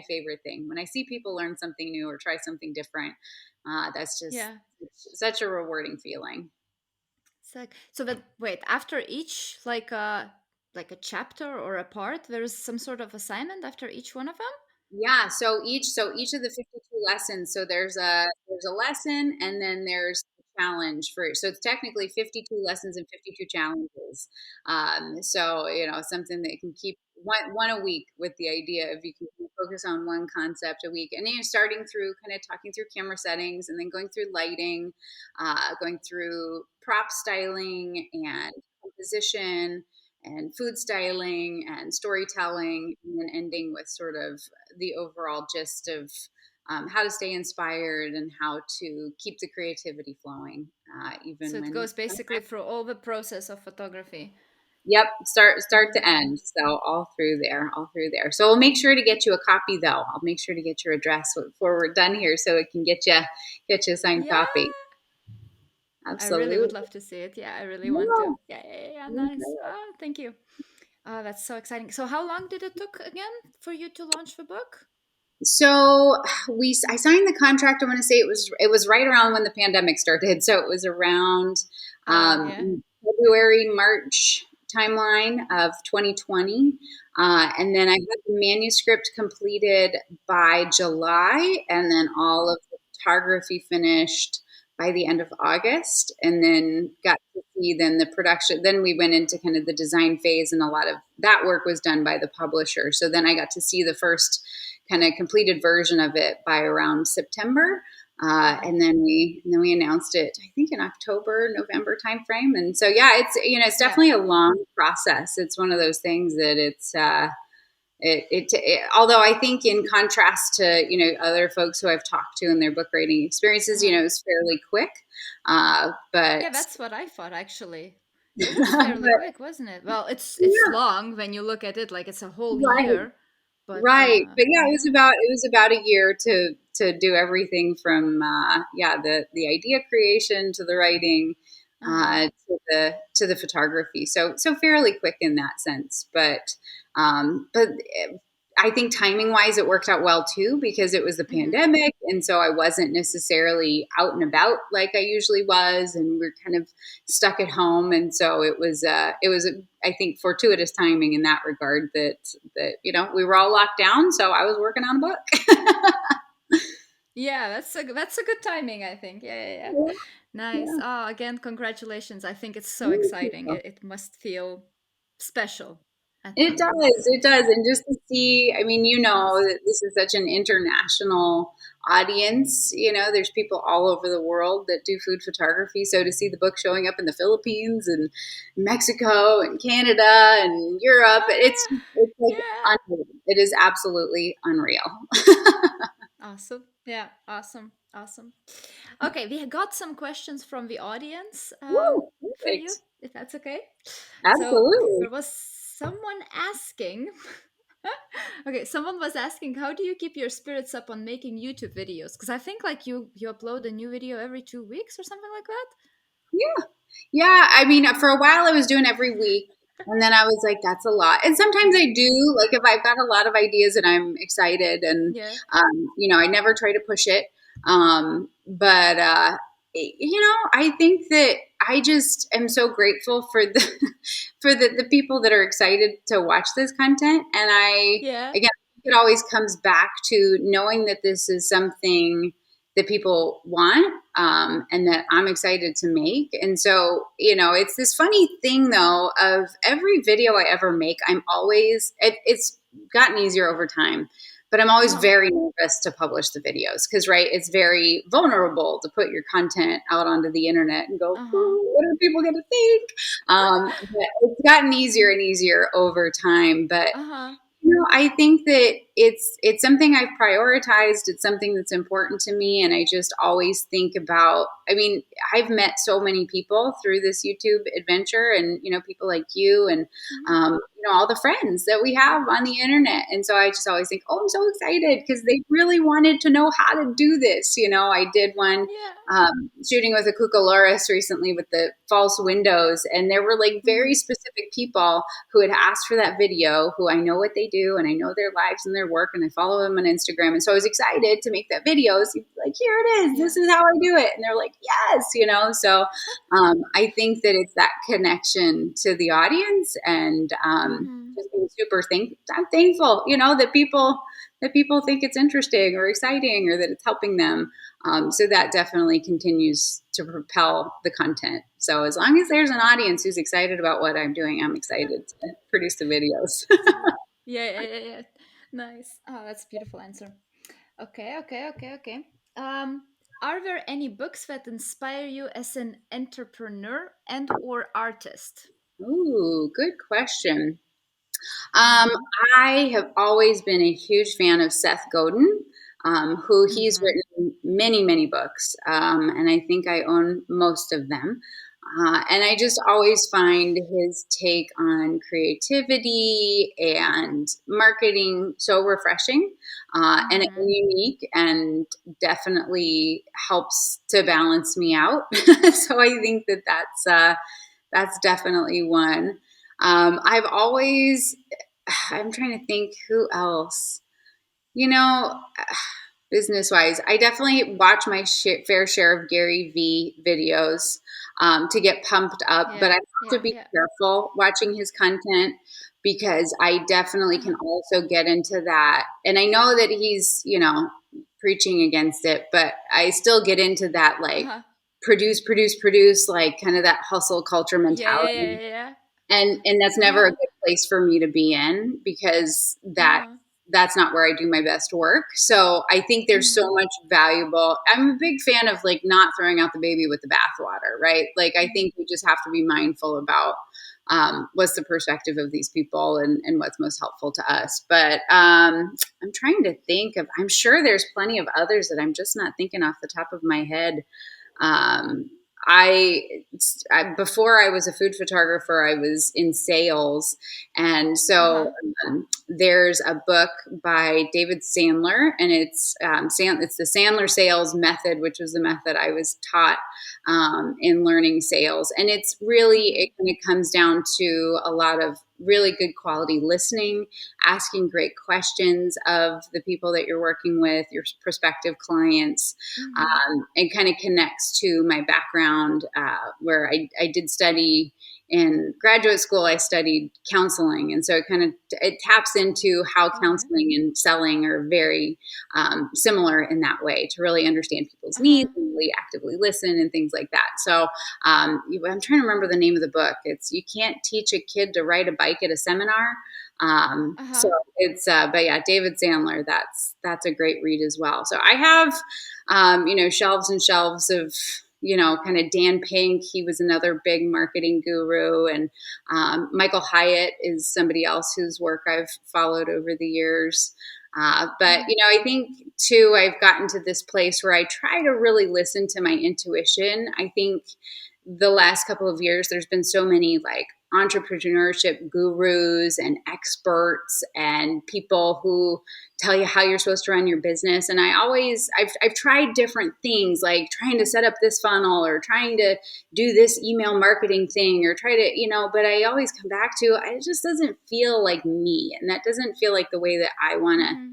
favorite thing, when I see people learn something new or try something different. That's just Yeah. such a rewarding feeling. So but wait, after each like a chapter or a part, there is some sort of assignment after each one of them? Yeah, so each of the 52 lessons, so there's a lesson, and then there's a challenge for it. So it's technically 52 lessons and 52 challenges. So something that can keep one a week, with the idea of you can focus on one concept a week. And starting through kind of talking through camera settings, and then going through lighting, going through prop styling and composition and food styling and storytelling, and then ending with sort of the overall gist of how to stay inspired and how to keep the creativity flowing, So even it when goes basically sometimes. through all the process of photography. Yep, start to Mm. end. So all through there. So we'll make sure to get you a copy, though. I'll make sure to get your address before we're done here, so it can get you a signed Yeah, copy. I really would Absolutely. love to see it. Yeah, I really want to. Yeah. Yeah, yeah, yeah, nice. Oh, thank you. Oh, that's so exciting. So how long did it took again for you to launch the book? So I signed the contract. I want to say it was right around when the pandemic started. So it was around Yeah. February, March timeline of 2020. And then I had the manuscript completed by July, and then all of the photography finished by the end of August, and then got to see then the production. Then we went into kind of the design phase, and a lot of that work was done by the publisher. So then I got to see the first kind of completed version of it by around September. Uh-huh. And then we announced it, I think, in October, November timeframe. And so, yeah, it's Yeah. definitely a long process. It's one of those things that although I think, in contrast to other folks who I've talked to in their book writing experiences, Uh-huh. it's fairly quick. Yeah, But that's what I thought actually. It was fairly but quick, wasn't it? Well, it's yeah, long when you look at it, like it's a whole right. year, but Right. But yeah, it was yeah. about a year to do everything from the idea creation to the writing, Uh-huh. to the photography. So fairly quick in that sense. But I think timing wise it worked out well too, because it was the Mm-hmm. pandemic, and so I wasn't necessarily out and about like I usually was, and we're kind of stuck at home. And so it was I think fortuitous timing in that regard, that we were all locked down, so I was working on a book. Yeah, that's a good timing, I think. Yeah, yeah, yeah. Yeah, Nice. yeah. Oh, again, congratulations. I think it's so Thank exciting. you. It must feel special, I It think. does. It does. And just to see, I mean, Nice. that this is such an international audience. There's people all over the world that do food photography. So to see the book showing up in the Philippines and Mexico and Canada and Europe, Oh it's yeah. like Yeah. unreal. It is absolutely unreal. Awesome. Yeah, awesome. Awesome. Okay, we got some questions from the audience Woo, for you, perfect. if that's okay. So Absolutely. there was someone asking, okay, someone was asking, how do you keep your spirits up on making YouTube videos? Because I think like you upload a new video every 2 weeks or something like that. Yeah. Yeah. I mean, for a while I was doing every week. And then I was like, that's a lot. And sometimes I do, like if I've got a lot of ideas and I'm excited and, Yeah. I never try to push it. But, I think that I just am so grateful for for the people that are excited to watch this content. And Yeah. again, it always comes back to knowing that this is something that people want, and that I'm excited to make. And so, it's this funny thing though of every video I ever make, it's gotten easier over time, but I'm always Uh-huh. very nervous to publish the videos because, right, it's very vulnerable to put your content out onto the internet and go, Uh-huh. "Ooh, what are people going to think?" But it's gotten easier and easier over time. But Uh-huh. I think that it's something I've prioritized. It's something that's important to me, and I just always think about. I mean, I've met so many people through this YouTube adventure, and people like you, and Mhm. all the friends that we have on the internet. And so I just always think, oh, I'm so excited because they really wanted to know how to do this. I did one Yeah. shooting with a cucaloris recently with the false windows, and there were like very Mhm. specific people who had asked for that video, who I know what they do and I know their lives and their work, and I follow them on Instagram. And so I was excited to make that video. So like, here it is. Yeah. This is how I do it. And they're like, yes. So I think that it's that connection to the audience, and Mhm. just being I'm thankful, that people think it's interesting or exciting or that it's helping them. So that definitely continues to propel the content. So as long as there's an audience who's excited about what I'm doing, I'm excited to produce the videos. Yeah, yeah, yeah, yeah. Nice. Oh, that's a beautiful answer. Okay, okay, okay, okay. Um, are there any books that inspire you as an entrepreneur and or artist? Ooh, good question. Um, Mm-hmm. I have always been a huge fan of Seth Godin, who he's Mm-hmm. written many, many books, and I think I own most of them. And I just always find his take on creativity and marketing so refreshing, and Mm-hmm. unique, and definitely helps to balance me out. So I think that that's definitely one. I've always I'm trying to think who else. You know, business wise, I definitely watch my fair share of Gary V videos to get pumped up, but I Yeah, have to yeah, be yeah. careful watching his content because I definitely can Uh-huh. also get into that. And I know that he's, preaching against it, but I still get into that like Uh-huh. produce, produce, produce, like kind of that hustle culture Yeah, yeah, yeah, mentality, yeah, yeah. and that's never a Uh-huh. good place for me to be in because Uh-huh. that's not where I do my best work. So I think there's so Mm-hmm. much valuable. I'm a big fan of like not throwing out the baby with the bathwater, right? Like I Mm-hmm. think we just have to be mindful about what's the perspective of these people, and what's most helpful to us. But I'm trying to think of. I'm sure there's plenty of others that I'm just not thinking off the top of my head. Um, before I was a food photographer, I was in sales, and so Uh-huh. there's a book by David Sandler, and it's the Sandler sales method, which was the method I was taught in learning sales, and it Mm-hmm. kind of comes down to a lot of really good quality listening, asking great questions of the people that you're working with, your prospective clients, Mm-hmm. and kind of connects to my background, where I did study in graduate school. I studied counseling, and so it taps into how Okay. counseling and selling are very similar in that way, to really understand people's needs Uh-huh. and really actively listen and things like that. So I'm trying to remember the name of the book. It's You Can't Teach a Kid to Ride a Bike at a Seminar. So Uh-huh. but yeah, David Sandler, that's a great read as well. So I have shelves and shelves of, kind of Dan Pink. He was another big marketing guru. And Michael Hyatt is somebody else whose work I've followed over the years. But, Mm-hmm. I think too, I've gotten to this place where I try to really listen to my intuition. I think the last couple of years, there's been so many like entrepreneurship gurus and experts and people who tell you how you're supposed to run your business. And I've tried different things, like trying to set up this funnel or trying to do this email marketing thing or try to, but I always come back to, it just doesn't feel like me. And that doesn't feel like the way that I want to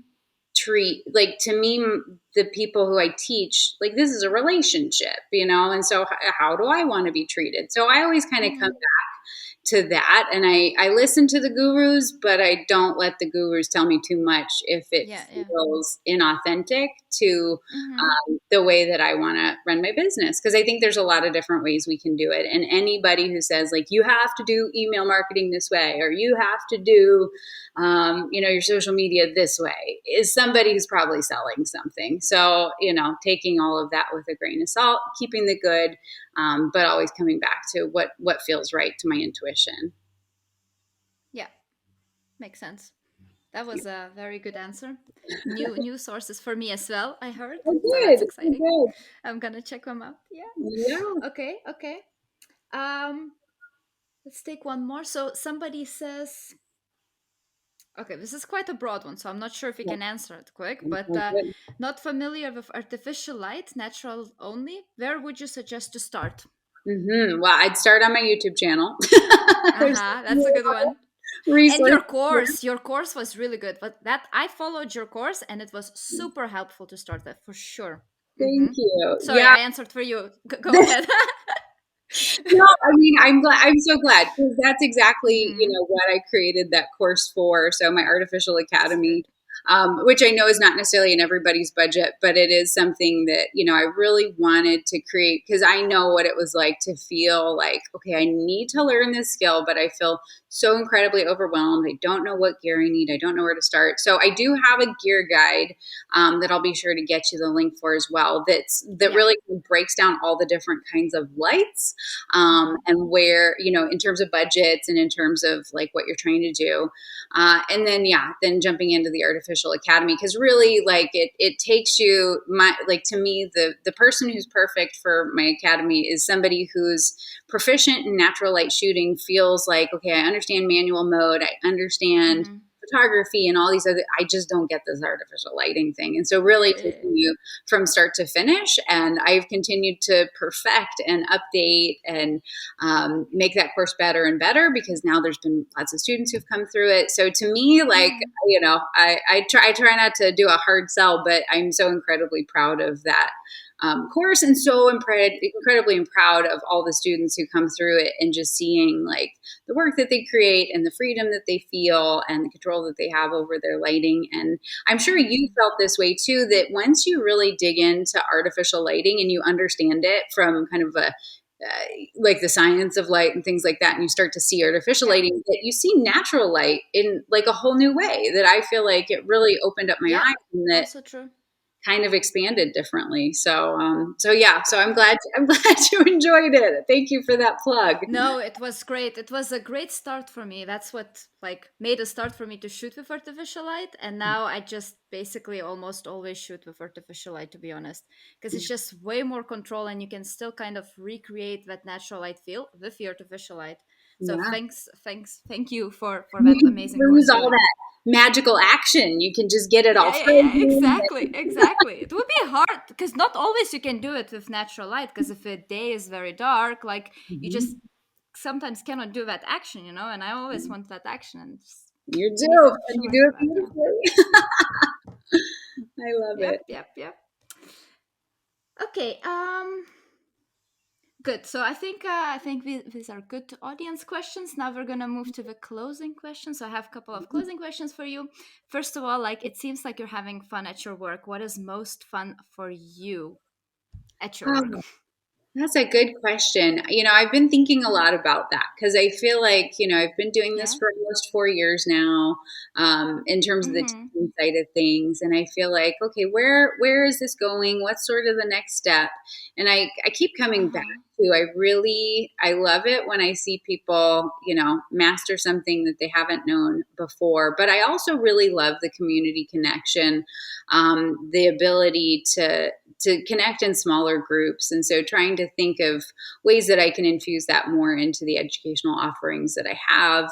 treat, like, to me, the people who I teach, like, this is a relationship, and so how do I want to be treated? So I always kind of come back to that, and I listen to the gurus, but I don't let the gurus tell me too much if it feels inauthentic to the way that I want to run my business, because I think there's a lot of different ways we can do it. And anybody who says, like, you have to do email marketing this way, or you have to do your social media this way, is somebody who's probably selling something. So, taking all of that with a grain of salt, keeping the good, but always coming back to what feels right to my intuition. Yeah, makes sense. That was a very good answer. New sources for me as well, I heard. Oh, so good. that's exciting. Oh, good. I'm gonna check them out. Yeah. Yeah. Okay. Let's take one more. So somebody says, okay, this is quite a broad one, so I'm not sure if you can answer it quick, but not familiar with artificial light, natural only. Where would you suggest to start? Well, I'd start on my YouTube channel. That's a good one. Resource. And your course was really good. But that I followed your course, and it was super helpful to start that for sure. Thank you. Sorry, I answered for you. Go ahead. No, I mean, I'm so glad, because that's exactly, what I created that course for. So my Artificial Academy, which I know is not necessarily in everybody's budget, but it is something that, I really wanted to create, because I know what it was like to feel like, okay, I need to learn this skill, but I feel so incredibly overwhelmed. I don't know what gear I need. I don't know where to start. So I do have a gear guide that I'll be sure to get you the link for as well. That really breaks down all the different kinds of lights, and where, in terms of budgets and in terms of like what you're trying to do. And then jumping into the Artificial Academy, because really, like, it takes you, to me, the person who's perfect for my academy is somebody who's proficient in natural light shooting, feels like, okay, I understand manual mode, I understand photography and all these other, I just don't get this artificial lighting thing. And so really taking you from start to finish. And I've continued to perfect and update and make that course better and better, because now there's been lots of students who've come through it. So to me, like, I try not to do a hard sell, but I'm so incredibly proud of that course, and so incredibly proud of all the students who come through it, and just seeing like the work that they create and the freedom that they feel and the control that they have over their lighting. And I'm sure you felt this way too, that once you really dig into artificial lighting and you understand it from kind of a like the science of light and things like that, and you start to see artificial lighting, that you see natural light in like a whole new way, that I feel like it really opened up my eyes, and that also true. Kind of expanded differently. So I'm glad you enjoyed it. Thank you for that plug. No, it was great. It was a great start for me. That's what like made a start for me to shoot with artificial light. And now I just basically almost always shoot with artificial light, to be honest, because it's just way more control, and you can still kind of recreate that natural light feel with the artificial light. So thank you for that amazing course. All that magical action, you can just get it all. Exactly. It would be hard, because not always you can do it with natural light, because if a day is very dark, like you just sometimes cannot do that action, and I always want that action, and you do, and you do it beautifully. I love it. Yep. Okay, good. So I think these are good audience questions. Now we're gonna move to the closing questions. So I have a couple of closing questions for you. First of all, like, it seems like you're having fun at your work. What is most fun for you at your work? That's a good question. I've been thinking a lot about that, because I feel like, I've been doing this for almost 4 years now, in terms of the teaching side of things. And I feel like, okay, where is this going? What's sort of the next step? And I keep coming back too. I love it when I see people, master something that they haven't known before. But I also really love the community connection, the ability to connect in smaller groups. And so trying to think of ways that I can infuse that more into the educational offerings that I have.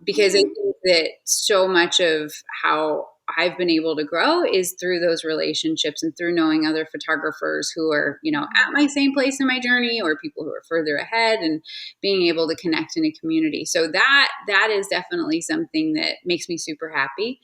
Because I Mm-hmm. think that so much of how I've been able to grow is through those relationships and through knowing other photographers who are, at my same place in my journey, or people who are further ahead, and being able to connect in a community. So that is definitely something that makes me super happy.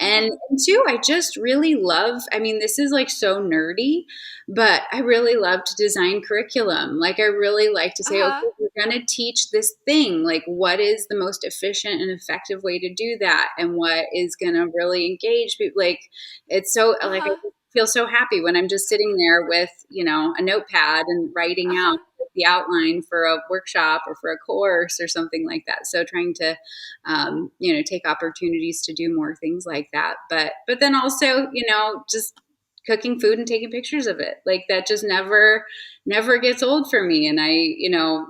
And two, I just really love, I mean, this is like so nerdy, but I really love to design curriculum. Like, I really like to say, okay, Uh-huh. we're going to teach this thing. Like, what is the most efficient and effective way to do that? And what is going to really engage people? Like, it's so, like, I Uh-huh. feel so happy when I'm just sitting there with, a notepad and writing out Uh-huh. the outline for a workshop or for a course or something like that. So trying to, take opportunities to do more things like that. But then also, just cooking food and taking pictures of it. Like, that just never gets old for me. And I,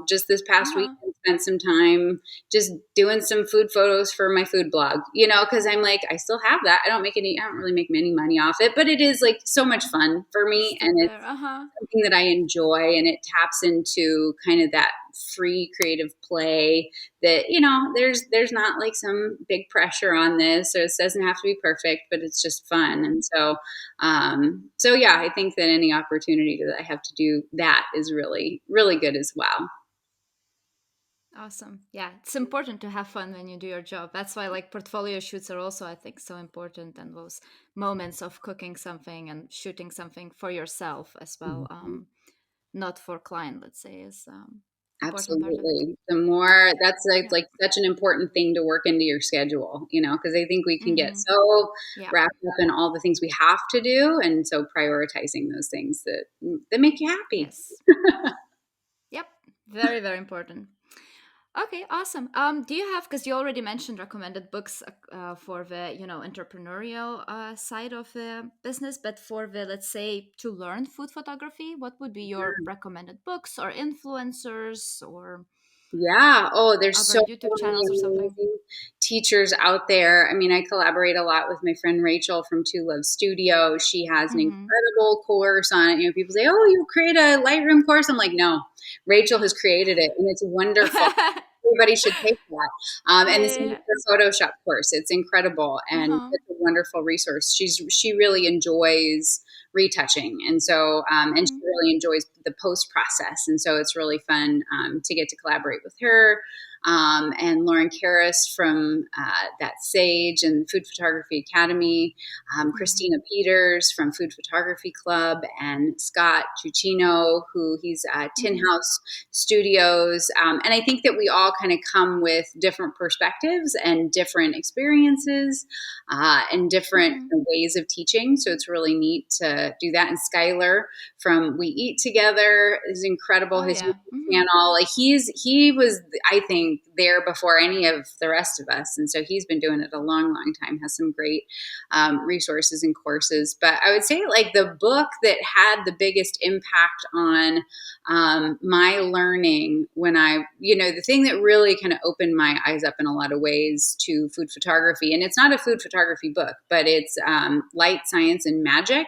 just this past week Uh-huh. I spent some time just doing some food photos for my food blog, because I'm like, I still have that. I don't really make any money off it, but it is like so much fun for me. Still And it's there. Uh-huh. something that I enjoy, and it taps into kind of that free creative play that, there's not like some big pressure on this, or it doesn't have to be perfect, but it's just fun. And so yeah, I think that any opportunity that I have to do that is really, really good as well. Awesome. Yeah, it's important to have fun when you do your job. That's why like portfolio shoots are also, I think, so important, and those moments of cooking something and shooting something for yourself as well, Mhm. not for client, let's say, is important part of it. Absolutely. The more that's Yeah. like such an important thing to work into your schedule, because I think we can get Mm-hmm. so Yeah. wrapped up in all the things we have to do, and so prioritizing those things that make you happy. Yes. Yep. Very, very important. Okay, awesome. Do you have, because you already mentioned recommended books for the, entrepreneurial side of the business, but for the, let's say, to learn food photography, what would be your recommended books or influencers or Yeah. Oh, there's other so YouTube many channels or something? amazing teachers out there. I mean, I collaborate a lot with my friend Rachel from Two Love Studio. She has an Mm-hmm. incredible course on it. People say, "Oh, you create a Lightroom course." I'm like, "No, Rachel has created it, and it's wonderful. Everybody should take that." And the same with Yeah. her Photoshop course. It's incredible and Uh-huh. it's a wonderful resource. She really enjoys retouching, and so and she Mm-hmm. really enjoys the post process, and so it's really fun to get to collaborate with her. And Lauren Karras from That Sage and Food Photography Academy, Mm-hmm. Christina Peters from Food Photography Club, and Scott Giucino, who he's at Tin Mm-hmm. House Studios. And I think that we all kind of come with different perspectives and different experiences and different Mm-hmm. ways of teaching. So it's really neat to do that. And Skylar from We Eat Together is incredible. Oh His yeah. YouTube Mm-hmm. channel, like he was, I think, there before any of the rest of us, and so he's been doing it a long, long time. Has some great resources and courses. But I would say, like, the book that had the biggest impact on my learning when the thing that really kind of opened my eyes up in a lot of ways to food photography, and it's not a food photography book, but it's Light, Science, and Magic.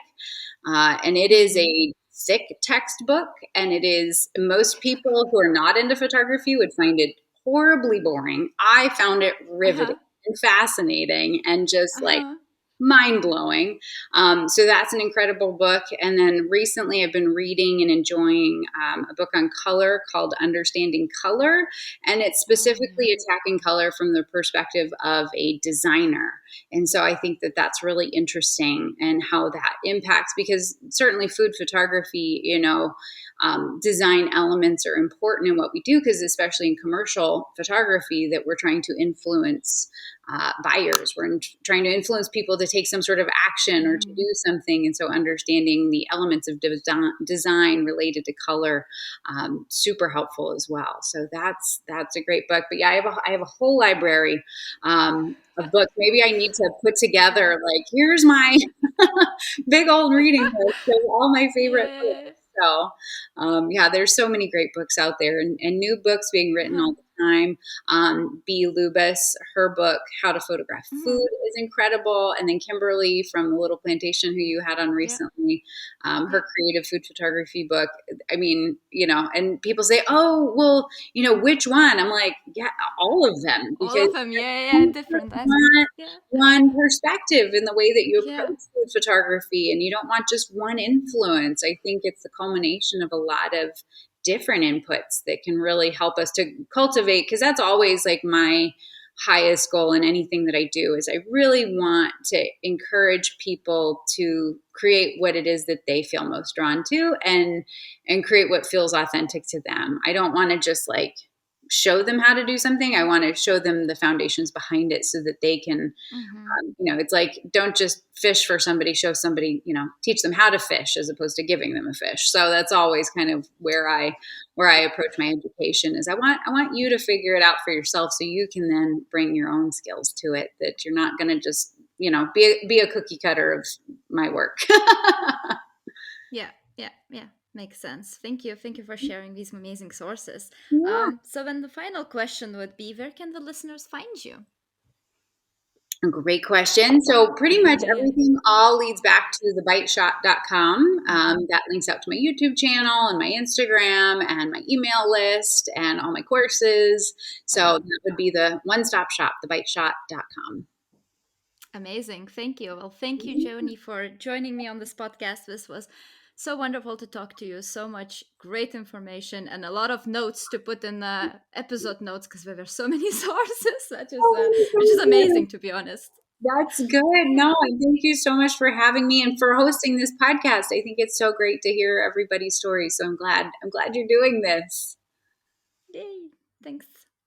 And it is Mm-hmm. a thick textbook, and it is, most people who are not into photography would find it horribly boring. I found it riveting Uh-huh. and fascinating and just like Uh-huh. mind blowing. So that's an incredible book. And then recently I've been reading and enjoying a book on color called Understanding Color. And it's Oh specifically yeah. attacking color from the perspective of a designer. And so I think that that's really interesting, and how that impacts, because certainly food photography, design elements are important in what we do, because especially in commercial photography, that we're trying to influence buyers. We're trying to influence people to take some sort of action or to Mm-hmm. do something. And so understanding the elements of design related to color, super helpful as well. So that's a great book. But yeah, I have a whole library of books. Maybe I need to put Uh-huh. together, like, here's my big old reading list of all my favorite Yeah. books. So, yeah, there's so many great books out there, and new books being written all the time. B. Lubis, her book, How to Photograph Food, is incredible. And then Kimberly from the Little Plantation, who you had on recently, her creative food photography book. I mean, and people say, oh, well, which one? I'm like, yeah, all of them, All because of them, yeah, different aspects. want Yeah, one perspective in the way that you yeah. approach food photography, and you don't want just one influence. I think it's the culmination of a lot of different inputs that can really help us to cultivate, because that's always like my highest goal in anything that I do, is I really want to encourage people to create what it is that they feel most drawn to, and create what feels authentic to them. I don't want to just like show them how to do something. I want to show them the foundations behind it so that they can, it's like, don't just fish for somebody, show somebody, teach them how to fish as opposed to giving them a fish. So that's always kind of where I approach my education, is I want you to figure it out for yourself, so you can then bring your own skills to it, that you're not going to just, be a cookie cutter of my work. Yeah, yeah, yeah. Makes sense. Thank you. Thank you for sharing these amazing sources. Yeah. So then the final question would be, where can the listeners find you? Great question. So pretty much everything all leads back to thebiteshop.com. That links out to my YouTube channel and my Instagram and my email list and all my courses. So that would be the one-stop shop, thebiteshop.com. Amazing. Thank you. Well, thank you, Joanie, for joining me on this podcast. This was so wonderful to talk to you. So much great information and a lot of notes to put in the episode notes, because there were so many sources, which is amazing, to be honest. That's good. No, and thank you so much for having me and for hosting this podcast. I think it's so great to hear everybody's stories. So I'm glad you're doing this. Yay. Thanks.